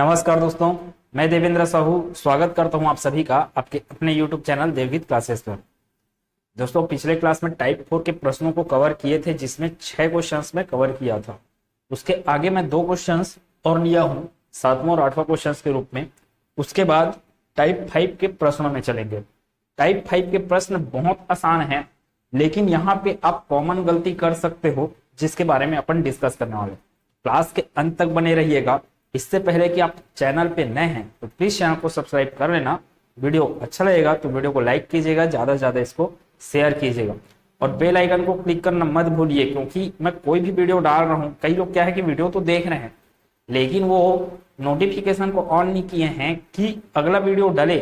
नमस्कार दोस्तों, मैं देवेंद्र साहू स्वागत करता हूं आप सभी का आपके अपने YouTube चैनल देवगीत क्लासेस पर। दोस्तों, पिछले क्लास में टाइप 4 के प्रश्नों को कवर किए थे, जिसमें 6 क्वेश्चंस में कवर किया था। उसके आगे मैं 2 क्वेश्चंस और लिया हूं, 7वां और 8वां क्वेश्चंस के रूप में। उसके बाद टाइप 5 के प्रश्नों में चलेंगे। टाइप 5 के प्रश्न बहुत आसान है, लेकिन यहाँ पे आप कॉमन गलती कर सकते हो, जिसके बारे में अपन डिस्कस करने वाले। क्लास के अंत तक बने रहिएगा। इससे पहले कि आप चैनल पे नए हैं तो प्लीज चैनल को सब्सक्राइब कर लेना। वीडियो अच्छा लगेगा तो वीडियो को लाइक कीजिएगा, ज्यादा से ज्यादा इसको शेयर कीजिएगा और बेल आइकन को क्लिक करना मत भूलिए, क्योंकि मैं कोई भी वीडियो डाल रहा हूँ, कई लोग क्या है कि वीडियो तो देख रहे हैं लेकिन वो नोटिफिकेशन को ऑन नहीं किए हैं कि अगला वीडियो डले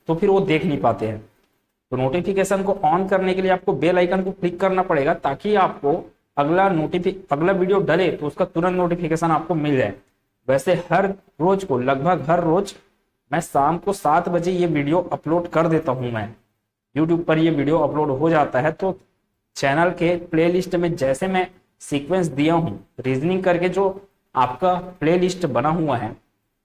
तो फिर वो देख नहीं पाते हैं। तो नोटिफिकेशन को ऑन करने के लिए आपको बेल आइकन को क्लिक करना पड़ेगा, ताकि आपको अगला वीडियो डले तो उसका तुरंत नोटिफिकेशन आपको मिल जाए। वैसे हर रोज को, लगभग हर रोज मैं शाम को 7 बजे ये वीडियो अपलोड कर देता हूं। मैं यूट्यूब पर ये वीडियो अपलोड हो जाता है, तो चैनल के प्लेलिस्ट में जैसे मैं सीक्वेंस दिया हूं, रीजनिंग करके जो आपका प्लेलिस्ट बना हुआ है,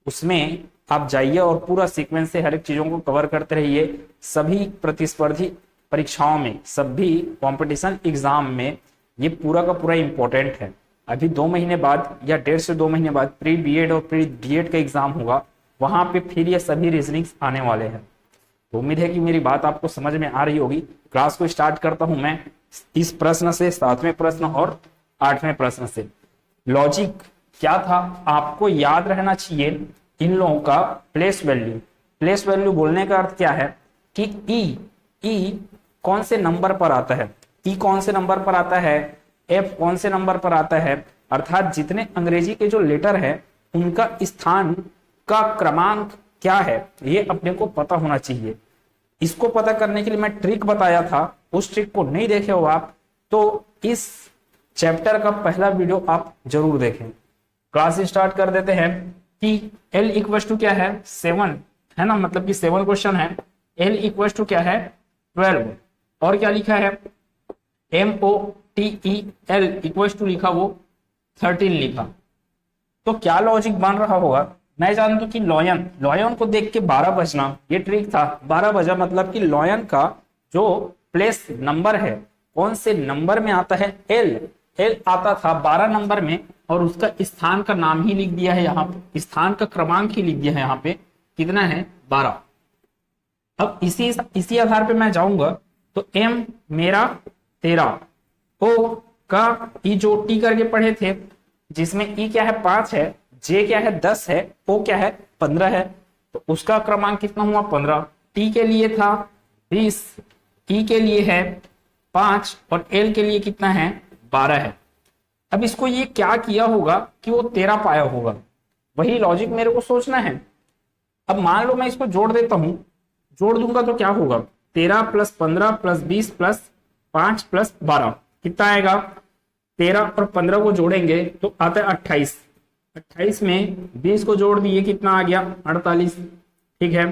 उसमें आप जाइए और पूरा सीक्वेंस से हर एक चीजों को कवर करते रहिए। सभी प्रतिस्पर्धी परीक्षाओं में, सभी कॉम्पिटिशन एग्जाम में ये पूरा का पूरा इंपॉर्टेंट है। अभी 2 महीने बाद या 1.5 से 2 महीने बाद प्री बीएड और प्री डीएड का एग्जाम होगा, वहां पे फिर ये सभी रीजनिंग्स आने वाले हैं। तो उम्मीद है कि मेरी बात आपको समझ में आ रही होगी। क्लास को स्टार्ट करता हूं मैं इस प्रश्न से, 7वें प्रश्न और 8वें प्रश्न से। लॉजिक क्या था आपको याद रहना चाहिए इन लोगों का। प्लेस वैल्यू, प्लेस वैल्यू बोलने का अर्थ क्या है कि ई कौन से नंबर पर आता है, ई कौन से नंबर पर आता है, एफ कौन से नंबर पर आता है, अर्थात जितने अंग्रेजी के जो लेटर है उनका स्थान का क्रमांक क्या है, ये अपने को पता होना चाहिए। इसको पता करने के लिए मैं ट्रिक बताया था, उस ट्रिक को नहीं देखे हो आप तो इस चैप्टर का पहला वीडियो आप जरूर देखें। क्लास स्टार्ट कर देते हैं कि L इक्वल टू क्या है, 7 है ना, मतलब कि 7 क्वेश्चन है। L इक्वल टू क्या है, 12 और क्या लिखा है, MOTEL इक्वल टू लिखा वो 13 लिखा। तो क्या लॉजिक बन रहा होगा, मैं जानता हूं कि लॉयन को देख के 12 बजना, ये ट्रिक था। 12 बजा मतलब कि लॉयन का जो प्लेस नंबर है, कौन से नंबर में आता है, एल आता था 12 नंबर में, और उसका स्थान का नाम ही लिख दिया है यहाँ पे, स्थान का क्रमांक ही लिख दिया है यहाँ पे, कितना है 12। अब इसी आधार पे मैं जाऊंगा तो M मेरा 13, O का ई जो टी करके पढ़े थे, जिसमें ई क्या है 5 है, जे क्या है 10 है, O क्या है 15 है, तो उसका क्रमांक कितना हुआ 15। टी के लिए था 20, ई के लिए है 5 और एल के लिए कितना है 12 है। अब इसको ये क्या किया होगा कि वो 13 पाया होगा, वही लॉजिक मेरे को सोचना है। अब मान लो मैं इसको जोड़ देता हूं, जोड़ दूंगा तो क्या होगा, 13 + 15 + 20 + 5 + 12 कितना आएगा, 13 और 15 को जोड़ेंगे तो आता है 28। 28 में 20 को जोड़ दिए कितना आ गया 48, ठीक है।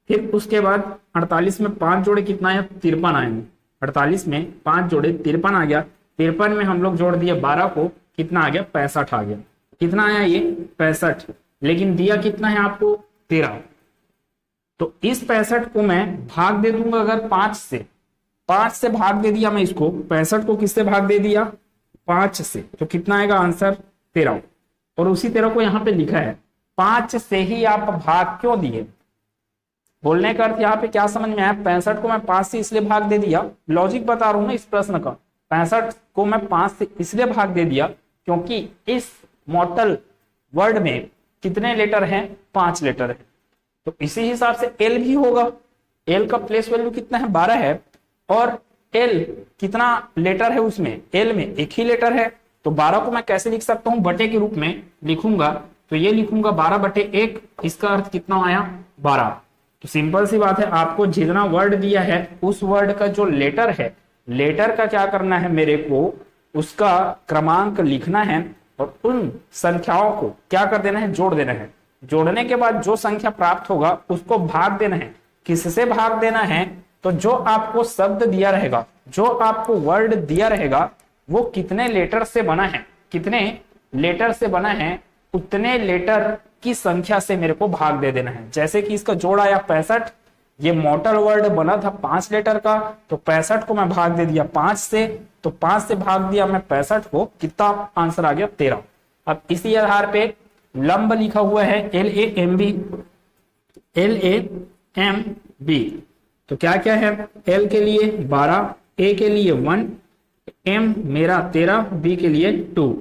फिर उसके बाद 48 में 5 जोड़े कितना आया 53 आएंगे। 48 में 5 जोड़े 53 आ गया। 53 में हम लोग जोड़ दिए 12 को, कितना आ गया 65 आ गया। कितना आया ये 65, लेकिन दिया कितना है आपको 13। तो इस 65 को मैं भाग दे दूंगा अगर 5 से भाग दे दिया मैं इसको, 65 को किससे भाग दे दिया 5 से, तो कितना आएगा आंसर 13। और उसी 13 को यहाँ पे लिखा है 5 से ही आप भाग क्यों दिए, बोलने का अर्थ यहाँ पे क्या समझ में आया, 65 को मैं 5 से इसलिए भाग दे दिया, लॉजिक बता रहा हूं ना इस प्रश्न का। 65 को मैं 5 से इसलिए भाग दे दिया क्योंकि इस मॉडल वर्ड में कितने लेटर हैं, 5 लेटर है। तो इसी हिसाब से एल भी होगा। एल का प्लेस वैल्यू कितना है 12 है, और एल कितना लेटर है उसमें, एल में एक ही लेटर है। तो 12 को मैं कैसे लिख सकता हूं, बटे के रूप में लिखूंगा, तो ये लिखूंगा 12/1, इसका अर्थ कितना आया 12। तो सिंपल सी बात है, आपको जितना वर्ड दिया है उस वर्ड का जो लेटर है, लेटर का क्या करना है, मेरे को उसका क्रमांक लिखना है और उन संख्याओं को क्या कर देना है, जोड़ देना है। जोड़ने के बाद जो संख्या प्राप्त होगा उसको भाग देना है। किससे भाग देना है, तो जो आपको शब्द दिया रहेगा, जो आपको वर्ड दिया रहेगा, वो कितने लेटर से बना है, कितने लेटर से बना है, उतने लेटर की संख्या से मेरे को भाग दे देना है। जैसे कि इसका जोड़ आया 65, ये मोटर वर्ड बना था 5 लेटर का, तो 65 को मैं भाग दे दिया 5 से, तो 5 से भाग दिया मैं 65 को, कितना आंसर आ गया 13। अब इसी आधार पे लंब लिखा हुआ है LAMB, LAMB, तो क्या क्या है, L के लिए 12, A के लिए 1, M मेरा 13, B के लिए 2।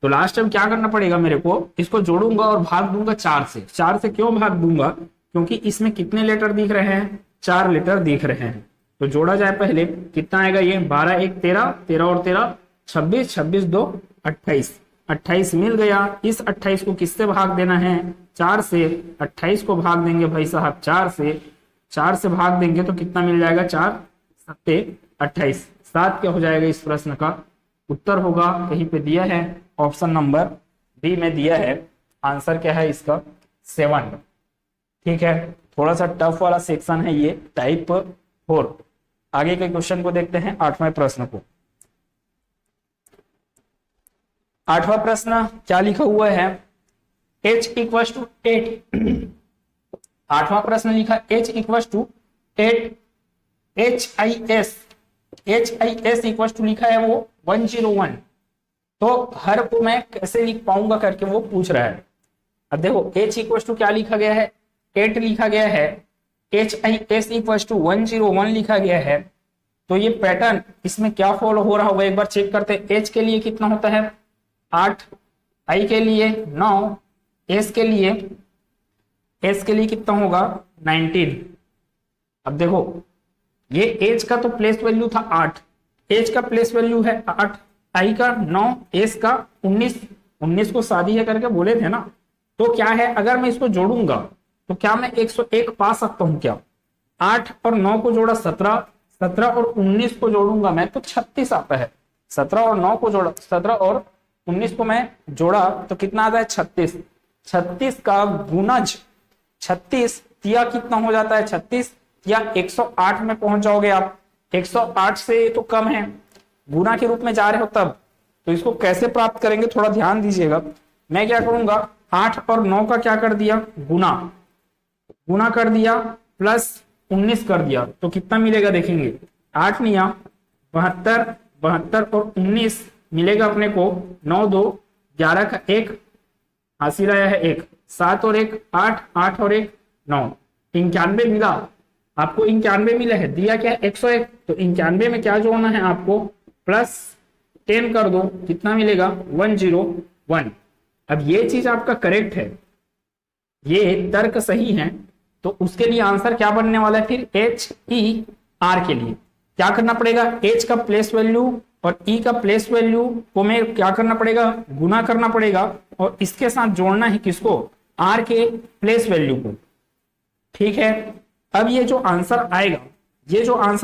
तो लास्ट टाइम क्या करना पड़ेगा मेरे को, इसको जोड़ूंगा और भाग दूंगा 4 से। 4 से क्यों भाग दूंगा, क्योंकि इसमें कितने लेटर दिख रहे हैं, 4 लेटर दिख रहे हैं। तो जोड़ा जाए पहले, कितना आएगा ये, 12 1 13, 13 और 13 26, 26 2 28, 28 मिल गया। इस 28 को किससे भाग देना है, 4 से। 28 को भाग देंगे भाई साहब 4 से, 4 से भाग देंगे तो कितना मिल जाएगा, 4 7 28, 7 क्या हो जाएगा इस प्रश्न का उत्तर होगा, कहीं पे दिया है ऑप्शन नंबर बी में दिया है, आंसर क्या है इसका 7। ठीक है, थोड़ा सा टफ वाला सेक्शन है ये, टाइप 4। आगे के क्वेश्चन को देखते हैं, 8वां प्रश्न को। 8वां प्रश्न क्या लिखा हुआ है, h इक्वल टू 8। 8वां प्रश्न लिखा h equal to 8, HIS equal to लिखा है वो 101। तो हर को मैं कैसे लिख पाऊंगा करके वो पूछ रहा है। अब देखो h इक्वल टू क्या लिखा गया है, 8 लिखा गया है, HIS इक्वल टू 101 लिखा गया है। तो ये पैटर्न इसमें क्या फॉलो हो रहा होगा एक बार चेक करते हैं। h के लिए कितना होता है 8, I के लिए 9, S के लिए कितना होगा 19। अब देखो ये एज का तो प्लेस वैल्यू था 8, एज का प्लेस वैल्यू है 8, आई का 9, एस का 19, 19 को शादी है करके बोले थे ना। तो क्या है, अगर मैं इसको जोड़ूंगा तो क्या मैं 101 पा सकता हूं क्या, 8 और 9 को जोड़ा 17, 17 और 19 को जोड़ूंगा मैं तो 36 आता है। 17 और 9 को जोड़ा, 17 और 19 को मैं जोड़ा तो कितना आता है 36। 36 का गुणज 36 तिया कितना हो जाता है 36 या 108 में पहुंच जाओगे आप। 108 से तो कम है, गुना के रूप में जा रहे हो तब। तो इसको कैसे प्राप्त करेंगे थोड़ा ध्यान दीजिएगा। मैं क्या करूंगा, 8 और 9 का क्या कर दिया गुना कर दिया प्लस 19 कर दिया तो कितना मिलेगा देखेंगे, 8 निया 72, 72 और 19 मिलेगा अपने को 9 2 11 का 1 हासिल आया है 1, 7 और 1 8, 8 और 1 9, 91 मिला आपको। 91 मिला है, दिया क्या 101, तो 91 में क्या जोड़ना है आपको, प्लस 10 कर दो, कितना मिलेगा 101। अब ये चीज आपका करेक्ट है, ये तर्क सही है, तो उसके लिए आंसर क्या बनने वाला है फिर HER के लिए क्या करना पड़ेगा, H का प्लेस वैल्यू और E का प्लेस वैल्यू को मैं क्या करना पड़ेगा, गुना करना पड़ेगा और इसके साथ जोड़ना है किसको, R के प्लेस वैल्यू को। ठीक है, अब ये जो आंसर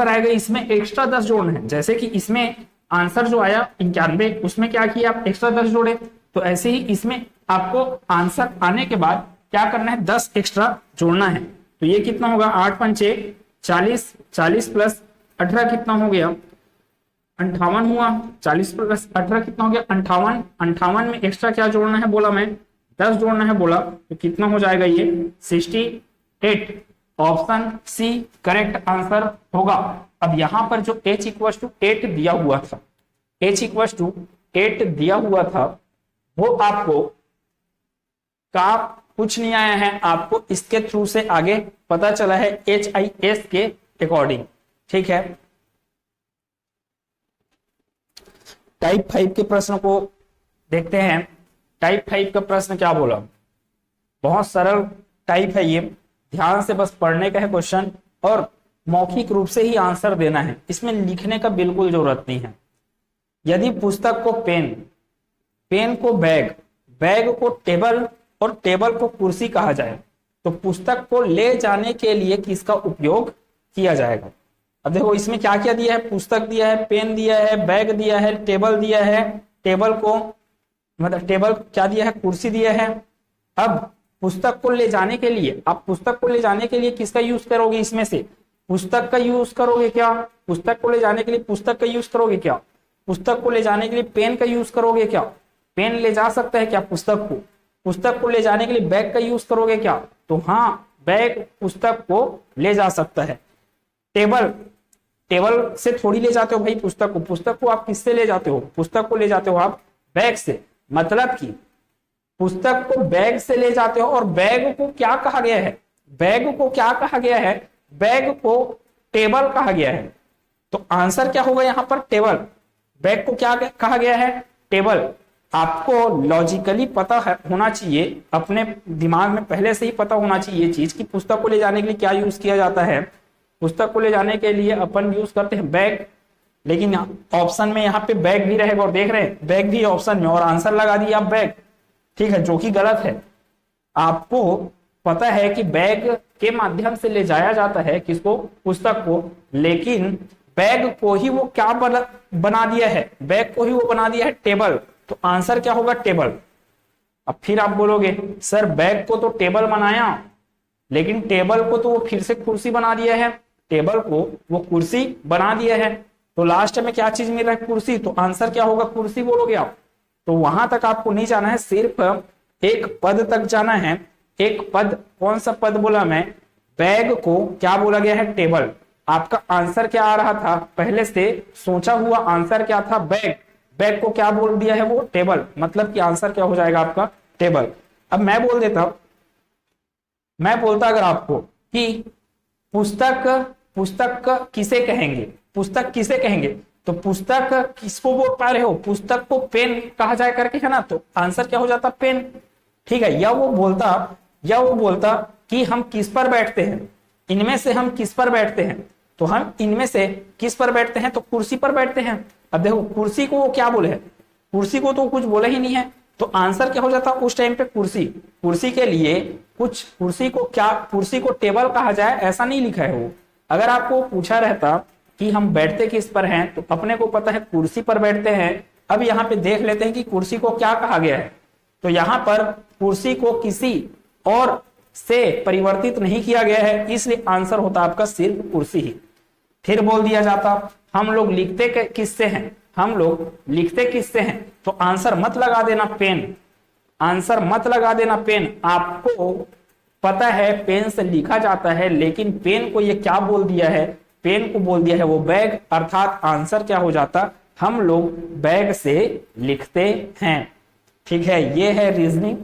आएगा इसमें एक्स्ट्रा 10 जोड़ना है। जैसे कि इसमें आंसर जो आया 91, उसमें क्या किया आप एक्स्ट्रा 10 जोड़े, तो ऐसे ही इसमें आपको आंसर आने के बाद क्या करना है 10 एक्स्ट्रा जोड़ना है। तो ये कितना होगा 8 पंचे 40, 40 प्लस 18 कितना हो गया 58 हुआ, 40 प्लस 18 कितना हो गया 58, 58 में एक्स्ट्रा क्या जोड़ना है बोला मैं 10 जोड़ना है बोला, तो कितना हो जाएगा ये 68। ऑप्शन सी करेक्ट आंसर होगा। अब यहां पर जो h इक्वल टू 8 दिया हुआ था, h इक्वल टू 8 दिया हुआ था वो आपको का कुछ नहीं आया है, आपको इसके थ्रू से आगे पता चला है HIS के अकॉर्डिंग। ठीक है, टाइप 5 के प्रश्न को देखते हैं। टाइप 5 का प्रश्न क्या बोला, बहुत सरल टाइप है ये, ध्यान से बस पढ़ने का है क्वेश्चन और मौखिक रूप से ही आंसर देना है, इसमें लिखने का बिल्कुल जरूरत नहीं है। यदि पुस्तक को पेन को बैग को टेबल और टेबल को कुर्सी कहा जाए तो पुस्तक को ले जाने के लिए किसका उपयोग किया जाएगा। अब देखो इसमें क्या क्या दिया है, पुस्तक दिया है, पेन दिया है, बैग दिया है, टेबल दिया है, टेबल को मतलब टेबल क्या दिया है, कुर्सी दिया है। अब पुस्तक को ले जाने के लिए, आप पुस्तक को ले जाने के लिए किसका यूज करोगे, इसमें से पुस्तक का यूज करोगे क्या, पुस्तक को ले जाने के लिए पुस्तक का यूज करोगे क्या, पुस्तक को ले जाने के लिए पेन का यूज करोगे क्या, पेन ले जा सकता है क्या पुस्तक को, पुस्तक को ले जाने के लिए बैग का यूज करोगे क्या? तो हाँ, बैग पुस्तक को ले जा सकता है। टेबल, टेबल से थोड़ी ले जाते हो भाई पुस्तक को। पुस्तक को आप किससे ले जाते हो? पुस्तक को ले जाते हो आप बैग से। मतलब कि पुस्तक को बैग से ले जाते हो। और बैग को क्या कहा गया है? बैग को क्या कहा गया है? बैग को टेबल कहा गया है। तो आंसर क्या होगा यहाँ पर? टेबल। बैग को क्या कहा गया है? टेबल। आपको लॉजिकली पता होना चाहिए, अपने दिमाग में पहले से ही पता होना चाहिए ये चीज कि पुस्तक को ले जाने के लिए क्या यूज किया जाता है। पुस्तक को ले जाने के लिए अपन यूज करते हैं बैग, लेकिन ऑप्शन में यहाँ पे बैग भी रहेगा और देख रहे हैं बैग भी ऑप्शन में, और आंसर लगा दिया आप बैग, ठीक है, जो कि गलत है। आपको पता है कि बैग के माध्यम से ले जाया जाता है किसको? पुस्तक को, लेकिन बैग को ही वो क्या बना दिया है? बैग को ही वो बना दिया है टेबल। तो आंसर क्या होगा? टेबल। अब फिर आप बोलोगे सर बैग को तो टेबल बनाया, लेकिन टेबल को तो वो फिर से कुर्सी बना दिया है। टेबल को वो कुर्सी बना दिया है, तो लास्ट में क्या चीज मिल रहा है? कुर्सी। तो आंसर क्या होगा? कुर्सी बोलोगे आप। तो वहां तक आपको नहीं जाना है, सिर्फ एक पद तक जाना है। एक पद, कौन सा पद बोला मैं? बैग को क्या बोला गया है? टेबल। आपका आंसर क्या आ रहा था? पहले से सोचा हुआ आंसर क्या था? बैग। बैग को क्या बोल दिया है? वो टेबल। मतलब कि आंसर क्या हो जाएगा आपका? टेबल। अब मैं बोलता अगर आपको कि पुस्तक किसे कहेंगे? पुस्तक किसे कहेंगे? तो पुस्तक किसको बोल पा रहे हो? पुस्तक को पेन कहा जाए करके, है ना? तो आंसर क्या हो जाता? पेन, ठीक है। या वो बोलता कि हम किस पर बैठते हैं, इनमें से हम किस पर बैठते हैं? तो हम इनमें से किस पर बैठते हैं? तो कुर्सी पर बैठते हैं। अब देखो कुर्सी को वो क्या बोले है? कुर्सी को तो कुछ बोला ही नहीं है, तो आंसर क्या हो जाता उस टाइम पे? कुर्सी। कुर्सी के लिए कुछ, कुर्सी को टेबल कहा जाए ऐसा नहीं लिखा है वो। अगर आपको पूछा रहता कि हम बैठते किस पर हैं, तो अपने को पता है कुर्सी पर बैठते हैं। अब यहाँ पे देख लेते हैं कि कुर्सी को क्या कहा गया है। तो यहाँ पर कुर्सी को किसी और से परिवर्तित नहीं किया गया है, इसलिए आंसर होता आपका सिर्फ कुर्सी ही। फिर बोल दिया जाता हम लोग लिखते किससे हैं? हम लोग लिखते किससे हैं? तो आंसर मत लगा देना पेन। आंसर मत लगा देना पेन। आपको पता है पेन से लिखा जाता है, लेकिन पेन को ये क्या बोल दिया है? पेन को बोल दिया है वो बैग। अर्थात आंसर क्या हो जाता? हम लोग बैग से लिखते हैं। ठीक है, ये है रीजनिंग।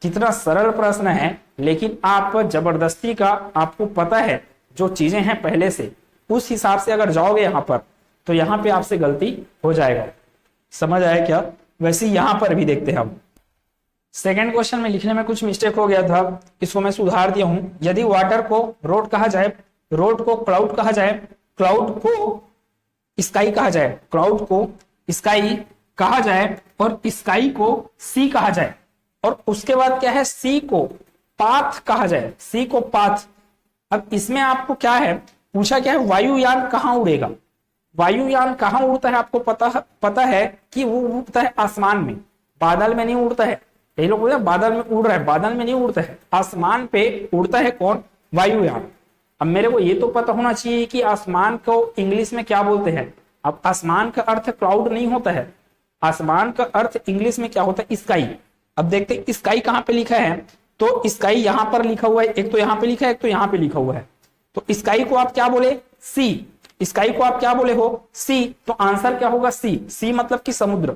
कितना सरल प्रश्न है, लेकिन आप जबरदस्ती का, आपको पता है जो चीजें हैं पहले से, उस हिसाब से अगर जाओगे यहाँ पर, तो यहाँ पे आपसे गलती हो जाएगा। समझ आया क्या? वैसे यहाँ पर भी देखते हैं हम। सेकंड क्वेश्चन में लिखने में कुछ मिस्टेक हो गया था, इसको मैं सुधार दिया हूं। यदि वाटर को रोड कहा जाए, रोड को क्लाउड कहा जाए, क्लाउड को स्काई कहा जाए, क्लाउड को स्काई कहा जाए, और स्काई को सी कहा जाए, और उसके बाद क्या है? सी को पाथ कहा जाए, सी को पाथ। अब इसमें आपको क्या है पूछा? क्या है? वायुयान कहाँ उड़ेगा? वायुयान कहाँ उड़ता है? आपको पता है कि वो उड़ता है आसमान में, बादल में नहीं उड़ता है। ये लोग बोलते हैं बादल में उड़ रहा है, बादल में नहीं उड़ता है, आसमान पे उड़ता है। कौन? वायुयान। अब मेरे को ये तो पता होना चाहिए कि आसमान को इंग्लिश में क्या बोलते हैं। अब आसमान का अर्थ क्लाउड नहीं होता है, आसमान का अर्थ इंग्लिश में क्या होता है? स्काई। अब देखते हैं स्काई कहाँ पे लिखा है। तो स्काई यहाँ पर लिखा हुआ है, एक तो यहाँ पे लिखा है, एक तो यहाँ पे लिखा हुआ है। तो स्काई को आप क्या बोले? सी। स्काई को आप क्या बोले हो? सी। तो आंसर क्या होगा? सी। सी मतलब कि समुद्र।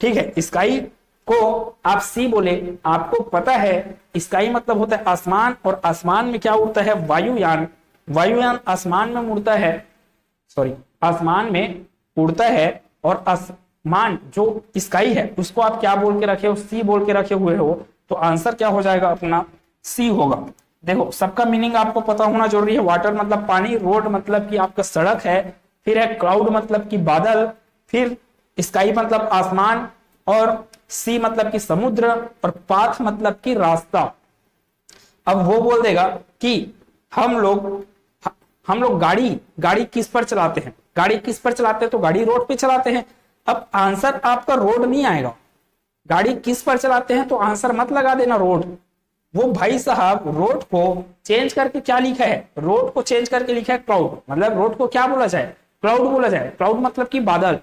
ठीक है, स्काई को आप सी बोले। आपको पता है स्काई मतलब होता है आसमान, और आसमान में क्या उड़ता है? वायुयान। वायुयान आसमान में उड़ता है, सॉरी आसमान में उड़ता है, और आसमान जो स्काई है उसको आप क्या बोल के रखे हो? सी बोल के रखे हुए हो। तो आंसर क्या हो जाएगा अपना? सी होगा। देखो सबका मीनिंग आपको पता होना जरूरी है। वाटर मतलब पानी, रोड मतलब कि आपका सड़क है, फिर है क्लाउड मतलब कि बादल, फिर स्काई मतलब आसमान, और सी मतलब कि समुद्र, और पाथ मतलब कि रास्ता। अब वो बोल देगा कि हम लोग गाड़ी किस पर चलाते हैं? गाड़ी किस पर चलाते हैं? तो गाड़ी रोड पे चलाते हैं। अब आंसर आपका रोड नहीं आएगा। गाड़ी किस पर चलाते हैं? तो आंसर मत लगा देना रोड। वो भाई साहब रोड को चेंज करके क्या लिखा है? रोड को चेंज करके लिखा है क्लाउड। मतलब रोड को क्या बोला जाए? क्लाउड बोला जाए। क्लाउड मतलब कि बादल।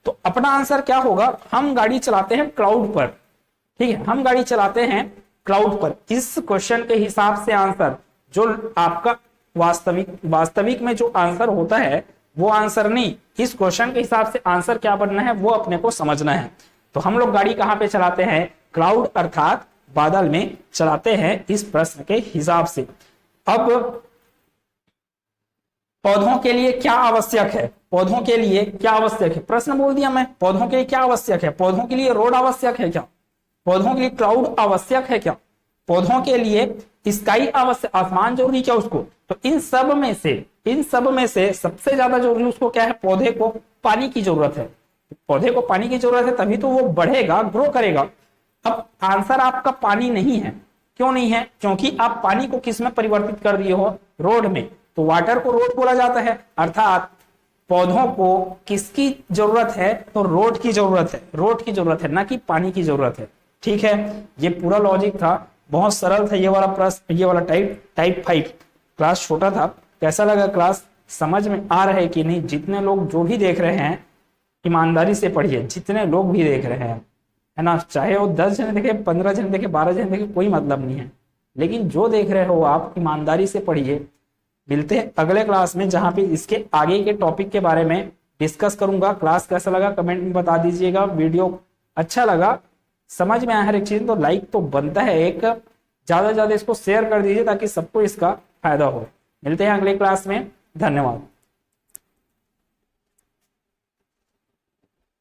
तो अपना आंसर क्या होगा? हम गाड़ी चलाते हैं क्लाउड पर। ठीक है, हम गाड़ी चलाते हैं क्लाउड पर। इस क्वेश्चन के हिसाब से आंसर जो आपका वास्तविक में जो आंसर होता है वो आंसर नहीं, इस क्वेश्चन के हिसाब से आंसर क्या बनना है वो अपने को समझना है। तो हम लोग गाड़ी कहां पे चलाते हैं? क्लाउड अर्थात बादल में चलाते हैं, इस प्रश्न के हिसाब से। अब पौधों के लिए क्या आवश्यक है? पौधों के लिए क्या आवश्यक है? प्रश्न बोल दिया मैं, पौधों के लिए क्या आवश्यक है? पौधों के लिए रोड आवश्यक है क्या? पौधों के लिए क्लाउड आवश्यक है क्या? पौधों के लिए स्काई आवश्यक, आसमान जरूरी क्या उसको? तो इन सब में से सबसे ज्यादा जरूरी उसको क्या है? पौधे को पानी की जरूरत है। पौधे को पानी की जरूरत है तभी तो वो बढ़ेगा, ग्रो करेगा। अब आंसर आपका पानी नहीं है। क्यों नहीं है? क्योंकि आप पानी को किस में परिवर्तित कर दिए हो? रोड में। तो वाटर को रोड बोला जाता है, अर्थात पौधों को किसकी जरूरत है? तो रोड की जरूरत है, रोड की जरूरत है, ना कि पानी की जरूरत है। ठीक है, ये पूरा लॉजिक था, बहुत सरल था ये वाला प्रश्न, ये वाला टाइप 5। क्लास छोटा था, कैसा लगा क्लास? समझ में आ रहा है कि नहीं? जितने लोग जो भी देख रहे हैं ईमानदारी से पढ़िए, जितने लोग भी देख रहे हैं, है ना, चाहे वो 10 जने देखे, 15 जने देखे, 12 जने देखे, कोई मतलब नहीं है, लेकिन जो देख रहे हो आप ईमानदारी से पढ़िए। मिलते हैं अगले क्लास में जहां पे इसके आगे के टॉपिक के बारे में डिस्कस करूंगा। क्लास कैसा लगा कमेंट में बता दीजिएगा। वीडियो अच्छा लगा, समझ में आया हर एक चीज, तो लाइक तो बनता है एक, ज्यादा से ज्यादा इसको शेयर कर दीजिए ताकि सबको इसका फायदा हो। मिलते हैं अगले क्लास में, धन्यवाद।